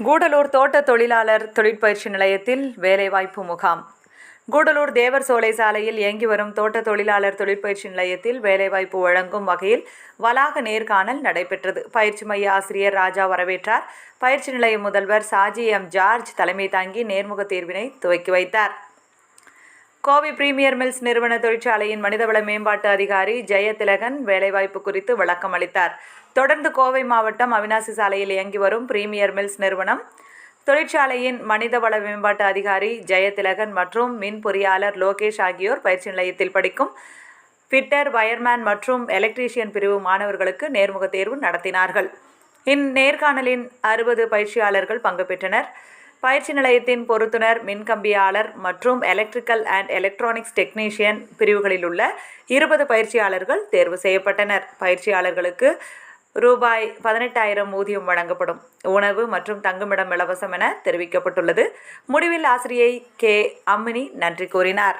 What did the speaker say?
கூடலூர் தோட்ட தொழிலாளர் தொழிற்பயிற்சி நிலையத்தில் வேலைவாய்ப்பு முகாம். கூடலூர் தேவர் சோலை சாலையில் இயங்கி வரும் தோட்ட தொழிலாளர் தொழிற்பயிற்சி நிலையத்தில் வேலைவாய்ப்பு வழங்கும் வகையில் வளாக நேர்காணல் நடைபெற்றது. பயிற்சி மைய ஆசிரியர் ராஜா வரவேற்றார். பயிற்சி நிலைய முதல்வர் சாஜி எம் ஜார்ஜ் தலைமை தாங்கி நேர்முக தேர்வினை துவக்கி வைத்தார். கோவை பிரீமியர் மில்ஸ் நிறுவன தொழிற்சாலையின் மனிதவள மேம்பாட்டு அதிகாரி ஜெயதிலகன் வேலைவாய்ப்பு குறித்து விளக்கம் அளித்தார். தொடர்ந்து கோவை மாவட்டம் அவினாசி சாலையில் இயங்கி வரும் பிரீமியர் மில்ஸ் நிறுவனம் தொழிற்சாலையின் மனிதவள மேம்பாட்டு அதிகாரி ஜெயதிலகன் மற்றும் மின் பொறியாளர் லோகேஷ் ஆகியோர் பயிற்சி நிலையத்தில் படிக்கும் ஃபிட்டர், வயர்மேன் மற்றும் எலக்ட்ரீஷியன் பிரிவு மாணவர்களுக்கு நேர்முக தேர்வு நடத்தினார்கள். இந்நேர்காணலின் 60 பயிற்சியாளர்கள் பங்கு பெற்றனர். பயிற்சி நிலையத்தின் பொறுத்துனர், மின்கம்பியாளர் மற்றும் எலக்ட்ரிக்கல் அண்ட் எலக்ட்ரானிக்ஸ் டெக்னீஷியன் பிரிவுகளில் உள்ள 20 பயிற்சியாளர்கள் தேர்வு செய்யப்பட்டனர். பயிற்சியாளர்களுக்கு ரூபாய் 18,000 ஊதியம் வழங்கப்படும். உணவு மற்றும் தங்குமிடம் இலவசம் என தெரிவிக்கப்பட்டுள்ளது. முடிவில் ஆசிரியை கே. அம்மினி நன்றி கூறினார்.